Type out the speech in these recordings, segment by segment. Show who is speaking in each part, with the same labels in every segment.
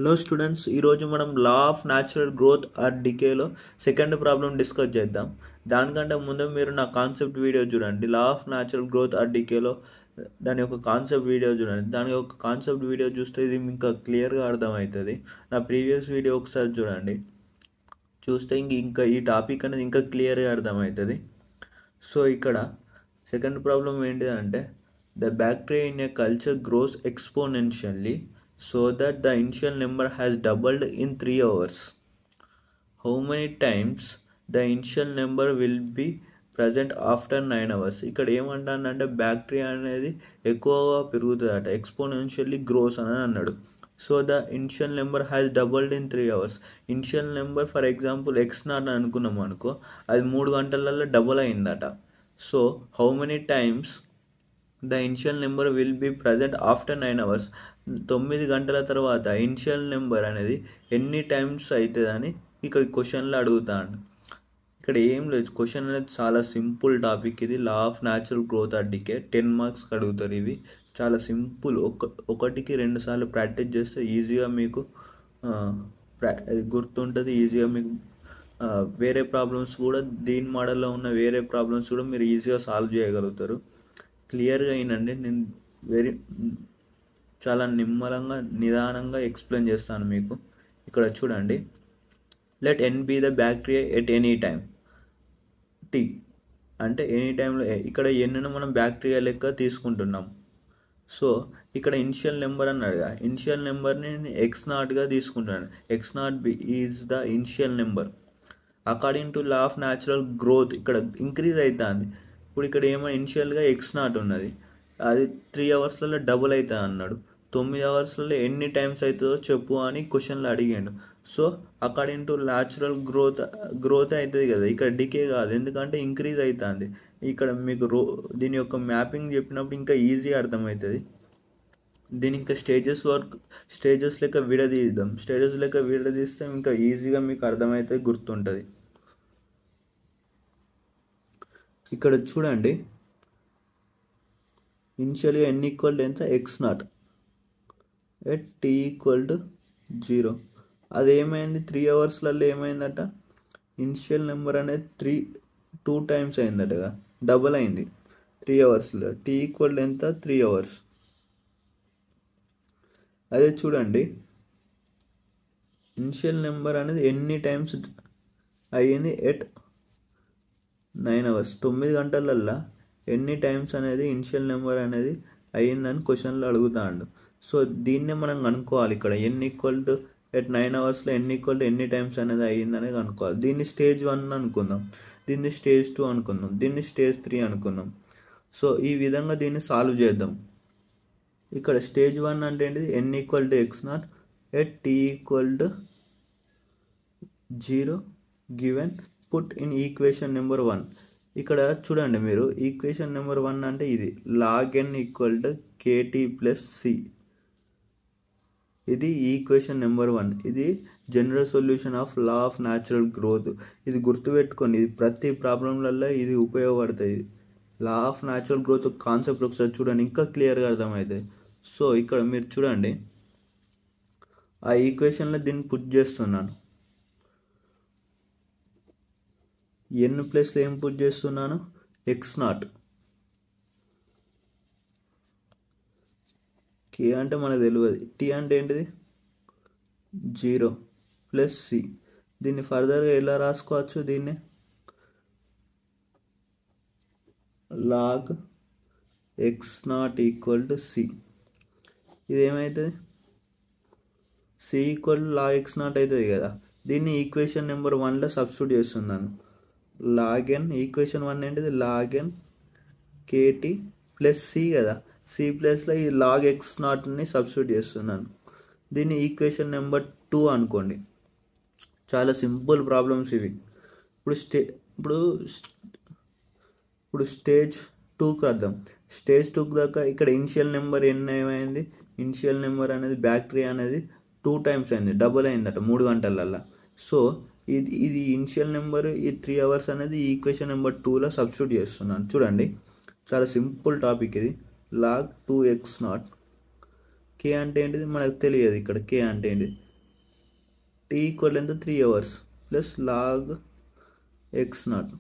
Speaker 1: Hello students, ఈరోజు మనం law of natural growth or డికేలో సెకండ్ ప్రాబ్లం డిస్కస్ చేద్దాం. దానికంటే ముందు మీరు నా కాన్సెప్ట్ వీడియో చూడండి. Law of natural growth or డికేలో దాని యొక్క కాన్సెప్ట్ వీడియో చూడండి. దాని యొక్క కాన్సెప్ట్ వీడియో చూస్తే ఇది ఇంకా క్లియర్గా అర్థమవుతుంది. నా ప్రీవియస్ వీడియో ఒకసారి చూడండి, చూస్తే ఇంకా ఈ టాపిక్ అనేది ఇంకా క్లియర్గా అర్థమవుతుంది. సో ఇక్కడ సెకండ్ ప్రాబ్లం ఏంటిదంటే, the bacteria in a culture gross exponentially so that the initial number has doubled in 3 hours. How many times the initial number will be present after 9 hours? ఇక్కడ ఏమంటానంటే bacteria అనేది ఎక్కువగా పెరుగుతుందట, exponentially grows అని అన్నాడు. So the initial number has doubled in 3 hours. Initial number for example x0 అని అనుకున్నాం అనుకో, అది 3 గంటలలో డబుల్ అయిందట. So how many times the initial number will be present after 9 hours. 9 గంటల తర్వాత ఇనిషియల్ నెంబర్ అనేది ఎన్ని టైమ్స్ అవుతుందని ఇక్కడ క్వశ్చన్లో అడుగుతాను. ఇక్కడ ఏం లేదు, క్వశ్చన్ అనేది చాలా సింపుల్ టాపిక్. ఇది law of natural growth or decay 10 మార్క్స్కి అడుగుతారు. ఇవి చాలా సింపుల్. ఒకటికి 2 సార్లు ప్రాక్టీస్ చేస్తే ఈజీగా మీకు గుర్తుంటుంది. ఈజీగా మీకు వేరే ప్రాబ్లమ్స్ కూడా, దీని మోడల్లో ఉన్న వేరే ప్రాబ్లమ్స్ కూడా మీరు ఈజీగా సాల్వ్ చేయగలుగుతారు. క్లియర్గా అయినండి, నేను చాలా నిమ్మలంగా నిదానంగా ఎక్స్ప్లెయిన్ చేస్తాను మీకు. ఇక్కడ చూడండి, let n be the bacteria at any time t. అంటే ఎనీ టైంలో ఇక్కడ ఎన్ను మనం బ్యాక్టీరియా లెక్క తీసుకుంటున్నాం. సో ఇక్కడ ఇనిషియల్ నెంబర్ అన్నాడుగా, ఇనిషియల్ నెంబర్ని నేను x0గా తీసుకుంటున్నాను. x0 is the initial number. According to law of natural growth ఇక్కడ ఇంక్రీజ్ అవుతుంది. ఇప్పుడు ఇక్కడ ఏమో ఇనిషియల్గా x0 ఉన్నది, అది 3 అవర్స్లలో డబుల్ అవుతుంది అన్నాడు. 9 అవర్స్లలో ఎన్ని టైమ్స్ అవుతుందో చెప్పు అని క్వశ్చన్లో అడిగాడు. So according to natural growth అవుతుంది కదా, ఇక్కడ డికే కాదు, ఎందుకంటే ఇంక్రీజ్ అవుతుంది. ఇక్కడ మీకు దీని యొక్క మ్యాపింగ్ చెప్పినప్పుడు ఇంకా ఈజీ అర్థమవుతుంది. దీని ఇంకా స్టేజెస్ లెక్క విడదీద్దాం. స్టేజెస్ లెక్క విడదీస్తే ఇంకా ఈజీగా మీకు అర్థమవుతుంది, గుర్తుంటుంది. ఇక్కడ చూడండి, ఇనిషియల్గా n ఈక్వల్ టు ఎంత, x0 at t equal to 0. అది ఏమైంది, 3 అవర్స్లలో ఏమైందట, ఇనిషియల్ నెంబర్ అనేది 2 టైమ్స్ అయిందటగా, డబల్ అయింది 3 అవర్స్లో. t ఈక్వల్ టు ఎంత, 3 hours. అదే చూడండి, ఇనిషియల్ నెంబర్ అనేది ఎన్ని టైమ్స్ అయ్యింది ఎట్ 9 hours. 9 గంటలల్లో ఎన్ని టైమ్స్ అనేది ఇనిషియల్ నెంబర్ అనేది అయ్యిందని క్వశ్చన్లో అడుగుతాడు. సో దీన్నే మనం కనుక్కోవాలి. ఇక్కడ n ఈక్వల్ టు ఎట్ 9 అవర్స్లో n ఈక్వల్ టు ఎన్ని టైమ్స్ అనేది అయ్యిందనేది కనుక్కోవాలి. దీన్ని స్టేజ్ 1 అనుకుందాం, దీన్ని స్టేజ్ 2 అనుకుందాం, దీన్ని స్టేజ్ 3 అనుకుందాం. సో ఈ విధంగా దీన్ని సాల్వ్ చేద్దాం. ఇక్కడ స్టేజ్ 1 అంటే ఏంటిది, n equal to x0 at t equal to 0 given put in equation number 1. ఇక్కడ చూడండి మీరు, ఈక్వేషన్ నెంబర్ 1 అంటే ఇది log n equal to kt plus c. ఇది ఈక్వేషన్ నెంబర్ 1. ఇది general solution of law of natural growth. ఇది గుర్తుపెట్టుకోండి, ఇది ప్రతి ప్రాబ్లంలలో ఇది ఉపయోగపడుతుంది. లా ఆఫ్ న్యాచురల్ గ్రోత్ కాన్సెప్ట్ ఒకసారి చూడండి, ఇంకా క్లియర్గా అర్థమవుతుంది. సో ఇక్కడ మీరు చూడండి, ఆ ఈక్వేషన్లో దీన్ని పుట్ చేస్తున్నాను. n ప్లస్లో ఏం పుట్ చేస్తున్నాను, x0. k అంటే మనకు తెలియదు, t అంటే ఏంటిది 0 ప్లస్ c. దీన్ని ఫర్దర్గా ఎలా రాసుకోవచ్చు, దీన్ని log x0 equal to c. ఇది ఏమవుతుంది, c equal to log x0 అవుతుంది కదా. దీన్ని ఈక్వేషన్ నెంబర్ 1లో సబ్స్టిట్యూట్ చేస్తున్నాను. log n, ఈక్వేషన్ 1 ఏంటిది log n kt plus c కదా, c ప్లస్లో ఈ log x0ని సబ్స్టిట్యూట్ చేస్తున్నాను. దీన్ని ఈక్వేషన్ నెంబర్ 2 అనుకోండి. చాలా సింపుల్ ప్రాబ్లమ్స్ ఇవి. ఇప్పుడు స్టేజ్ 2కి వద్దాం. స్టేజ్ 2 దాకా ఇక్కడ ఇనిషియల్ నెంబర్ ఎన్ని ఏమైంది, ఇనిషియల్ నెంబర్ అనేది బ్యాక్టీరియా అనేది 2 టైమ్స్ అయింది, డబుల్ అయిందట 3 గంటలల్లో. సో ఇది ఇనిషియల్ నెంబర్, ఈ 3 hours అనేది ఈక్వేషన్ నెంబర్ 2లో సబ్స్టిట్యూట్ చేస్తున్నాను. చూడండి, చాలా సింపుల్ టాపిక్ ఇది. log 2x0 k అంటే ఏంటిది మనకు తెలియదు. ఇక్కడ k అంటే ఏంటిది, టీ ఈక్వల్ ఎంత 3 hours plus log X naught.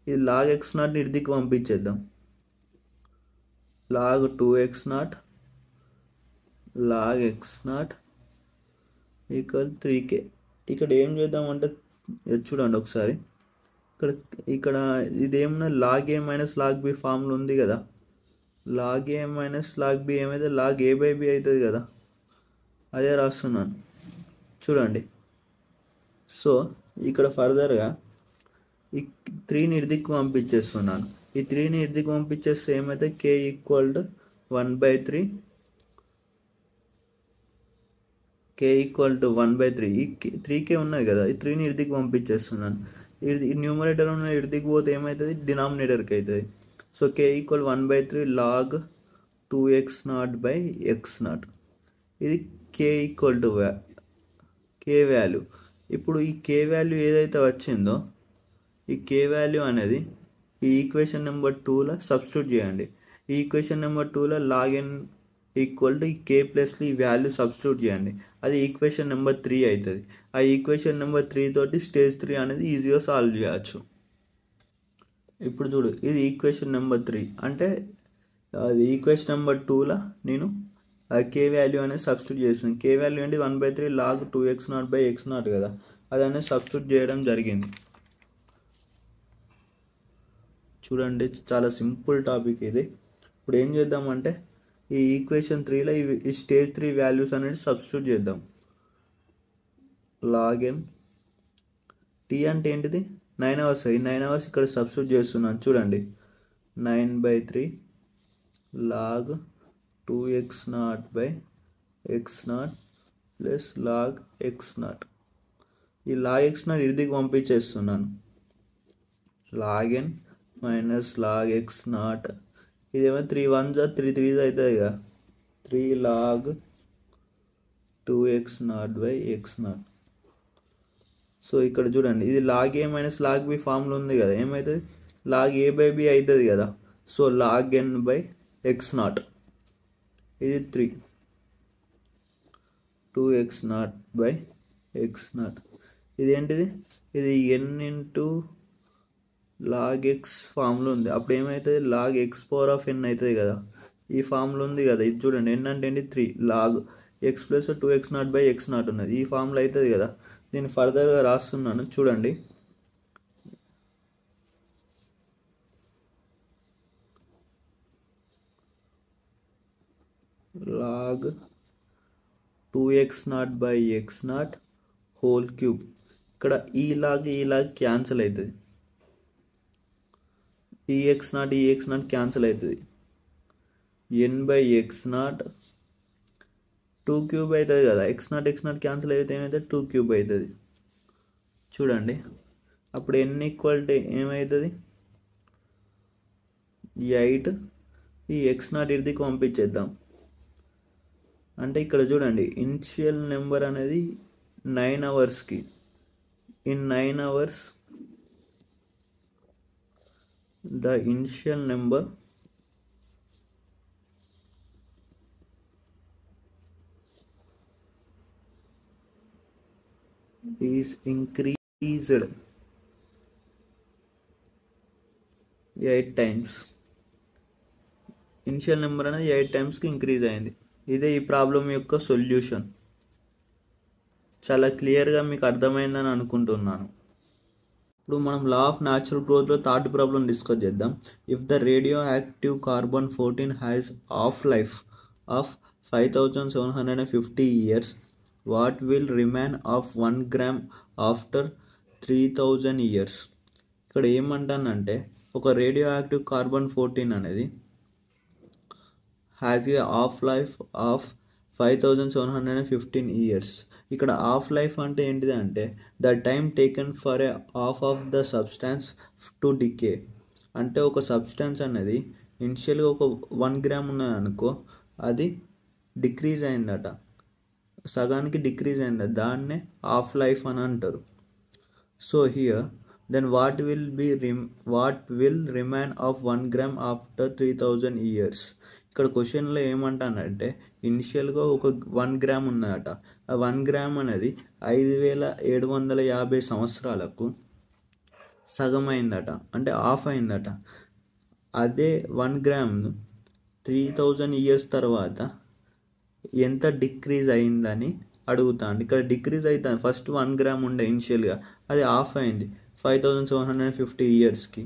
Speaker 1: ఇది లాగ్ ఎక్స్ నాట్ని ఇదికి పంపించేద్దాం. Log 2x0 log X naught equal 3k. ఇక్కడ ఏం చేద్దామంటే చూడండి ఒకసారి, ఇక్కడ ఇదేమన్నా log A minus log B formula ఉంది కదా. Log A minus log B ఏమైతే లాగ్ ఏ బై బి అవుతుంది కదా, అదే రాస్తున్నాను చూడండి. సో ఇక్కడ ఫర్దర్గా ఈ 3ని ఇదికి పంపించేస్తున్నాను. ఈ 3ని ఇదికి పంపించేస్తే ఏమైతే k equal to 1/3, k equal to 1/3. ఈ 3k ఉన్నది కదా, ఈ 3ని ఇదికి పంపించేస్తున్నాను. ఇది న్యూమరేటర్ ఉన్న ఇదికి పోతే ఏమవుతుంది, డినామినేటర్కి అవుతుంది. So k equal 1/3 log 2x0/x0. ఇది k equal to k value. ఇప్పుడు ఈ k వాల్యూ ఏదైతే వచ్చిందో ఈ k వాల్యూ అనేది ఈ ఈక్వేషన్ నెంబర్ 2లో సబ్స్టిట్యూట్ చేయండి. ఈ ఈక్వేషన్ నెంబర్ 2లో లాగ్ n ఈక్వల్ టు ఈ k ప్లస్లో ఈ వాల్యూ సబ్స్టిట్యూట్ చేయండి. అది ఈక్వేషన్ నెంబర్ 3 అవుతుంది. ఆ ఈక్వేషన్ నెంబర్ 3 తోటి స్టేజ్ 3 అనేది ఈజీగా సాల్వ్ చేయవచ్చు. ఇప్పుడు చూడు, ఇది ఈక్వేషన్ నెంబర్ 3 అంటే అది ఈక్వేషన్ నెంబర్ 2లో నేను k వాల్యూ అనేది సబ్స్టిట్యూట్ చేస్తున్నాను. k వాల్యూ అంటే 1/3 లాగ్ 2x0/x0 కదా, అది అనేది సబ్స్టిట్యూట్ చేయడం జరిగింది. చూడండి, చాలా సింపుల్ టాపిక్ ఇది. ఇప్పుడు ఏం చేద్దామంటే ఈ ఈక్వేషన్ 3లో ఈ స్టేజ్ 3 వాల్యూస్ అనేది సబ్స్టిట్యూట్ చేద్దాం. లాగ్ n టీ అంటే ఏంటిది 9 hours. ఈ 9 hours ఇక్కడ సబ్స్టిట్యూట్ చేస్తున్నాను చూడండి. 9/3 log 2x0/x0 plus log x0. ఈ లాగ్ x0 ఇదికి పంపించేస్తున్నాను. Log n minus log x0. ఇదేమో 3 1s 3 3s అవుతుంది కదా, 3 లాగ్ 2x0/x0. సో ఇక్కడ చూడండి, ఇది log A minus log B formula ఉంది కదా, ఏమవుతుంది లాగ్ ఏ బై బి అవుతుంది కదా. సో లాగ్ n/x0 ఇది 3 2x0/x0. ఇది ఏంటిది, ఇది n ఇంటూ లాగ్ ఎక్స్ ఫామ్లో ఉంది. అప్పుడు ఏమవుతుంది log x power of n అవుతుంది కదా. ఈ ఫామ్లో ఉంది కదా, ఇది చూడండి n అంటే ఏంటి 3 లాగ్ x ప్లస్ 2x0/x0 ఉన్నది. ఈ ఫామ్లో అవుతుంది కదా. నేను ఫర్దర్గా రాస్తున్నాను చూడండి. Log 2x0/x0 whole cube. ఇక్కడ ఈ లాగ్ క్యాన్సిల్ అవుతుంది. ఈ x0 క్యాన్సిల్ అవుతుంది. n/x0 2 క్యూబ్ అవుతుంది కదా. x0 క్యాన్సిల్ అయితే ఏమైతే 2 క్యూబ్ అవుతుంది చూడండి. అప్పుడు n ఈక్వల్ టు ఏమవుతుంది 8. ఈ x0 ఇదికి పంపించేద్దాం. అంటే ఇక్కడ చూడండి, ఇనిషియల్ నెంబర్ అనేది 9 hours. In 9 hours the initial number is increased 8 times. Initial number అనేది 8 times ఇంక్రీజ్ అయింది. ఇదే ఈ ప్రాబ్లం యొక్క సొల్యూషన్. చాలా క్లియర్గా మీకు అర్థమైందని అనుకుంటున్నాను. ఇప్పుడు మనం లా ఆఫ్ న్యాచురల్ గ్రోత్లో థర్డ్ ప్రాబ్లం డిస్కస్ చేద్దాం. If the radioactive carbon 14 has half life of 5750 years, what will remain of 1 gram after 3000 years? ఇక్కడ ఏమంటానంటే ఒక రేడియో యాక్టివ్ కార్బన్ 14 అనేది has a half life of 5715 years. ఇక్కడ half life అంటే ఏంటిది అంటే the time taken for a half of the substance to decay. అంటే ఒక సబ్స్టాన్స్ అనేది ఇనిషియల్గా ఒక 1 gram ఉన్నది అనుకో, అది డిక్రీజ్ అయిందట, సగానికి డిక్రీజ్ అయిందట, దాన్నే హాఫ్ లైఫ్ అని అంటారు. So here then what will remain of 1 gram after 3000 years? ఇక్కడ క్వశ్చన్లో ఏమంటానంటే ఇనిషియల్గా ఒక 1 గ్రామ్ ఉన్నదట. ఆ 1 గ్రామ్ అనేది 5750 సంవత్సరాలకు సగం అయిందట, అంటే హాఫ్ అయిందట. అదే 1 గ్రామ్ 3000 ఇయర్స్ తర్వాత ఎంత డిక్రీజ్ అయిందని అడుగుతాను. ఇక్కడ డిక్రీజ్ అవుతుంది. ఫస్ట్ 1 గ్రామ్ ఉండే ఇనిషియల్గా, అది హాఫ్ అయింది 5750 ఇయర్స్కి.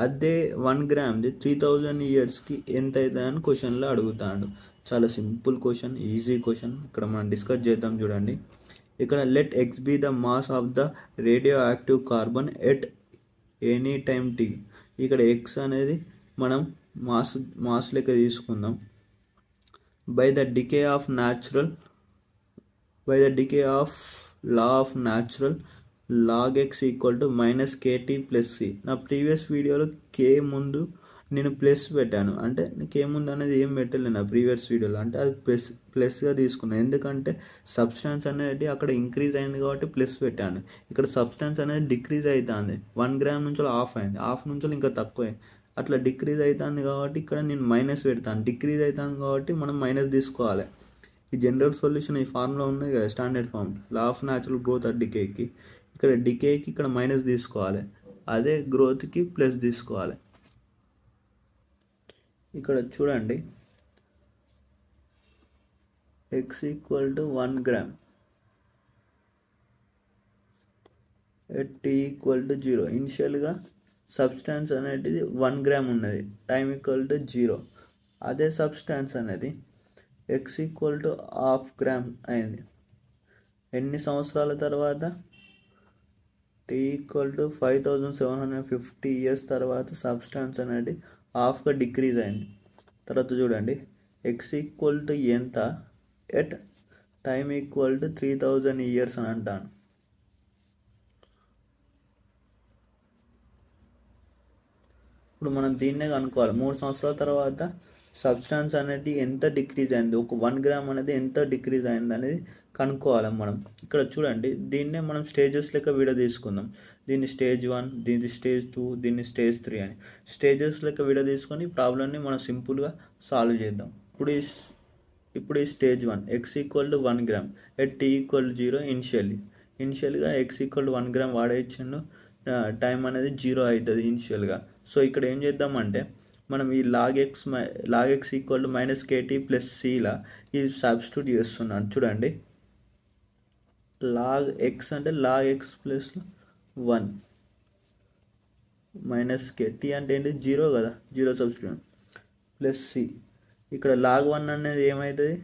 Speaker 1: అదే 1 గ్రామ్ది 3000 ఇయర్స్కి ఎంత అవుతుందని క్వశ్చన్లో అడుగుతాడు. చాలా సింపుల్ క్వశ్చన్, ఈజీ క్వశ్చన్. ఇక్కడ మనం డిస్కస్ చేద్దాం చూడండి. ఇక్కడ let x be the mass of the radioactive carbon at any time t. ఇక్కడ ఎక్స్ అనేది మనం మాస్ లెక్క తీసుకుందాం. By the decay of law of natural log x equal to -kt plus c. నా previous వీడియోలో k ముందు నేను plus పెట్టాను, అంటే కే ముందు అనేది ఏం పెట్టలేదు నా ప్రీవియస్ వీడియోలో, అంటే అది ప్లస్గా తీసుకున్నాను. ఎందుకంటే సబ్స్టాన్స్ అనేది అక్కడ ఇంక్రీజ్ అయింది కాబట్టి ప్లస్ పెట్టాను. ఇక్కడ సబ్స్టాన్స్ అనేది డిక్రీజ్ అవుతుంది. 1 గ్రామ్ నుంచి హాఫ్ అయింది, హాఫ్ నుంచి ఇంకా తక్కువ అట్లా డిక్రీజ్ అవుతుంది కాబట్టి ఇక్కడ నేను మైనస్ పెడతాను. డిక్రీజ్ అవుతుంది కాబట్టి మనం మైనస్ తీసుకోవాలి. ఈ జనరల్ సొల్యూషన్ ఈ ఫార్ములా ఉన్నాయి కదా, standard form law of natural growth or డికేకి. ఇక్కడ డికేకి ఇక్కడ మైనస్ తీసుకోవాలి, అదే గ్రోత్కి ప్లస్ తీసుకోవాలి. ఇక్కడ చూడండి, x equal to 1 gram at t equal to 0. ఇనిషియల్గా సబ్స్టాన్స్ అనేది 1 గ్రామ్ ఉన్నది, టైం ఈక్వల్ టు 0. అదే సబ్స్టాన్స్ అనేది x equal to half gram అయింది. ఎన్ని సంవత్సరాల తర్వాత? t ఈక్వల్ టు 5750 ఇయర్స్ తర్వాత సబ్స్టాన్స్ అనేది హాఫ్గా డిక్రీజ్ అయింది. తర్వాత చూడండి, x ఈక్వల్ టు ఎంత at time equal to 3000 years అని అంటాను. ఇప్పుడు మనం దీన్నే కనుక్కోవాలి. 3 సంవత్సరాల తర్వాత సబ్స్టాన్స్ అనేది ఎంత డిక్రీజ్ అయింది, ఒక 1 గ్రామ్ అనేది ఎంత డిక్రీజ్ అయింది అనేది కనుక్కోవాలి మనం. ఇక్కడ చూడండి, దీన్నే మనం స్టేజెస్ లెక్క విడ తీసుకుందాం. దీన్ని స్టేజ్ 1, దీన్ని స్టేజ్ 2, దీన్ని స్టేజ్ 3 అని స్టేజెస్ లెక్క విడ తీసుకొని ప్రాబ్లమ్ని మనం సింపుల్గా సాల్వ్ చేద్దాం. ఇప్పుడు ఈ stage 1 x equal to 1 gram at t equal to 0. ఇనిషియల్గా x ఈక్వల్ టు 1 గ్రామ్ వాడేచ్చిండు, టైం అనేది 0 అవుతుంది ఇనిషియల్గా. సో ఇక్కడ ఏం చేద్దామంటే మనం ఈ log X equal to -kt plus సిలా ఇది సబ్స్టిట్యూట్ చేస్తున్నాను. చూడండి, లాగ్ ఎక్స్ అంటే లాగ్ ఎక్స్ ప్లస్ 1 -kt అంటే ఏంటి, 0 కదా, 0 సబ్స్టిట్యూట్ ప్లస్ సి. ఇక్కడ లాగ్ 1 అనేది ఏమవుతుంది,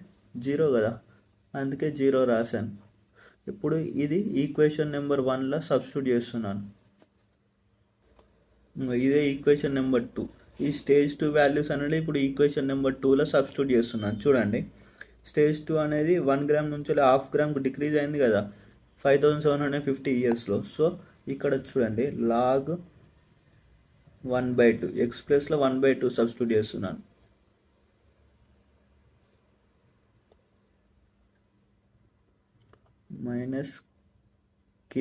Speaker 1: 0 కదా, అందుకే 0 రాశాను. ఇప్పుడు ఇది ఈక్వేషన్ నెంబర్ 1లో సబ్స్టిట్యూట్ చేస్తున్నాను. ఇదే ఈక్వేషన్ నెంబర్ 2. ఈ స్టేజ్ 2 వాల్యూస్ అనేది ఇప్పుడు ఈక్వేషన్ నెంబర్ 2లో సబ్స్టిట్యూట్ చేస్తున్నాను. చూడండి, స్టేజ్ 2 అనేది 1 గ్రామ్ నుంచి హాఫ్ గ్రామ్కి డిక్రీజ్ అయింది కదా 5750 ఇయర్స్లో. సో ఇక్కడ చూడండి, లాగ్ 1/2 ఎక్స్ ప్లస్లో 1/2 సబ్స్టిట్యూట్ చేస్తున్నాను. -k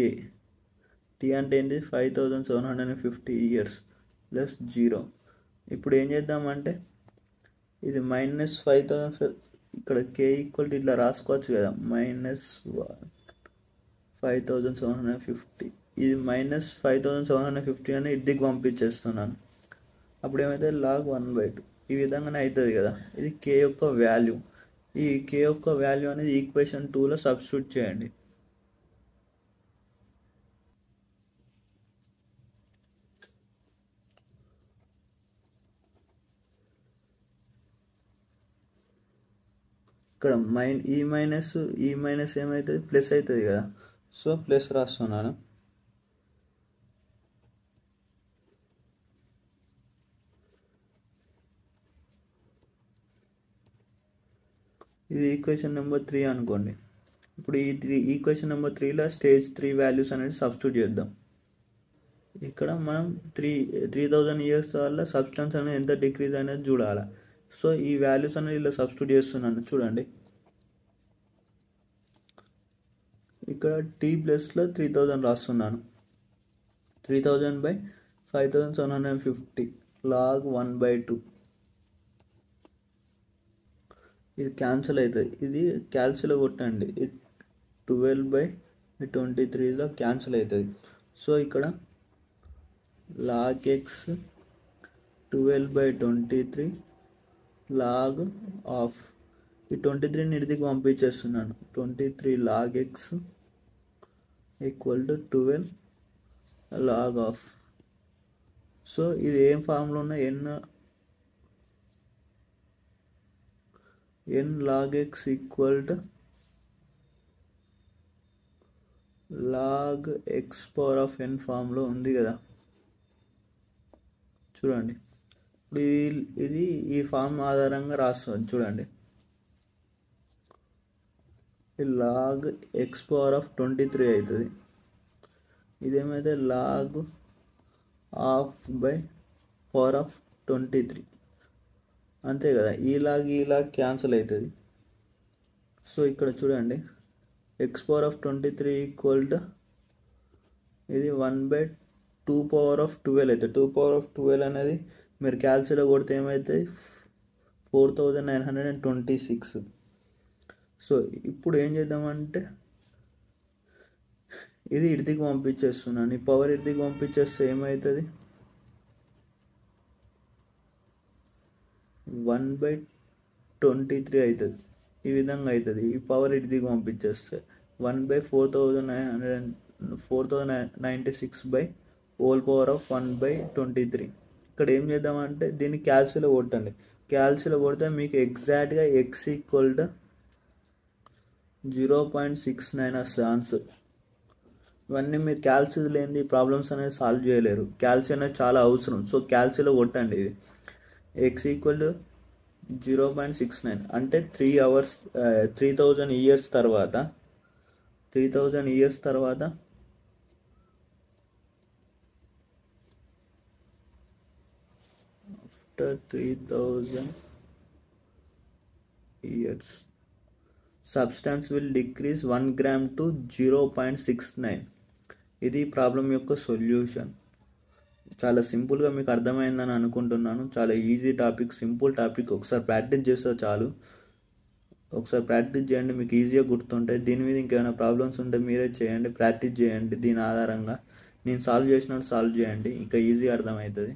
Speaker 1: t అంటే ఏంటి, 5750 ఇయర్స్ ప్లస్ 0. ఇప్పుడు ఏం చేద్దామంటే ఇది -5000, ఇక్కడ k ఈక్వల్ టు ఇట్లా రాసుకోవచ్చు కదా, -5750. ఇది -5750 అని ఇడ్డికి పంపించేస్తున్నాను. అప్పుడు ఏమైతే లాగ్ 1/2 ఈ విధంగానే అవుతుంది కదా. ఇది k యొక్క వాల్యూ. ఈ k యొక్క వాల్యూ అనేది ఈక్వేషన్ 2లో సబ్స్టిట్యూట్ చేయండి. ఇక్కడ ఈ మైనస్ ఏమవుతుంది, ప్లస్ అవుతుంది కదా. సో ప్లస్ రాస్తున్నాను. ఇది ఈక్వేషన్ నెంబర్ 3 అనుకోండి. ఇప్పుడు ఈ ఈక్వేషన్ నెంబర్ 3లో స్టేజ్ 3 వాల్యూస్ అనేది సబ్స్టిట్యూట్ చేద్దాం. ఇక్కడ మనం 3000 ఇయర్స్ వల్ల సబ్స్టాన్స్ అనేది ఎంత డిక్రీజ్ అనేది చూడాలి. సో ఈ వాల్యూస్ అనేది ఇలా సబ్స్టిట్యూట్ చేస్తున్నాను. చూడండి, ఇక్కడ t ప్లస్లో 3000 రాస్తున్నాను. 3000/5750 లాగ్ 1/2. ఇది క్యాన్సిల్ అవుతుంది. ఇది క్యాల్సిలో కొట్టండి, 12/23లో క్యాన్సిల్ అవుతుంది. సో ఇక్కడ log x 12/23 log ఆఫ్ ఈ 23ని ఇడికి పంపించేస్తున్నాను. 23 log x equal to 12 log of. So ఇది ఏం ఫామ్లో ఉన్న n log x equal to log x power of n ఫామ్లో ఉంది కదా. చూడండి, ఇప్పుడు ఇది ఈ ఫామ్ ఆధారంగా రాస్తుంది. చూడండి, log x పవర్ ఆఫ్ 23 అవుతుంది. ఇదేమైతే log of by power of 23 అంతే కదా. ఈ లాగ్ క్యాన్సిల్ అవుతుంది. సో ఇక్కడ చూడండి, x power of 23 equal to ఇది 1/2 పవర్ ఆఫ్ 12 అవుతుంది. 2 పవర్ ఆఫ్ 12 అనేది మీరు క్యాల్సిలో కొడితే ఏమవుతుంది, 4926. సో ఇప్పుడు ఏం చేద్దామంటే ఇది ఇడికి పంపించేస్తున్నాను. ఈ పవర్ ఇడికి పంపించేస్తే ఏమవుతుంది, 1/23 అవుతుంది. ఈ విధంగా అవుతుంది. ఈ పవర్ ఇడికి పంపించేస్తే 1/4096 పవర్ ఆఫ్ 1/23. ఇక్కడ ఏం చేద్దామంటే దీన్ని క్యాల్సిలో కొట్టండి. క్యాల్సిలో కొడితే మీకు ఎగ్జాక్ట్గా ఎక్స్ ఈక్వల్ టు 0.69 వస్తుంది ఆన్సర్. ఇవన్నీ మీరు క్యాల్సిలో లేనిది ప్రాబ్లమ్స్ అనేది సాల్వ్ చేయలేరు. క్యాల్సి అనేది చాలా అవసరం. సో క్యాల్సిలో కొట్టండి. ఇది ఎక్స్ ఈక్వల్ టు 0.69 అంటే 3000 ఇయర్స్ తర్వాత after 3000 years substance will decrease 1 gram to 0.69. ఇది ప్రాబ్లం యొక్క సొల్యూషన్. చాలా సింపుల్గా మీకు అర్థమైందని అనుకుంటున్నాను. చాలా ఈజీ టాపిక్, సింపుల్ టాపిక్. ఒకసారి ప్రాక్టీస్ చేస్తే చాలు. ఒకసారి ప్రాక్టీస్ చేయండి, మీకు ఈజీగా గుర్తుంటాయి. దీని మీద ఇంకేమైనా ప్రాబ్లమ్స్ ఉంటే మీరే చేయండి, ప్రాక్టీస్ చేయండి. దీని ఆధారంగా నేను సాల్వ్ చేసినట్టు సాల్వ్ చేయండి, ఇంకా ఈజీగా అర్థమవుతుంది.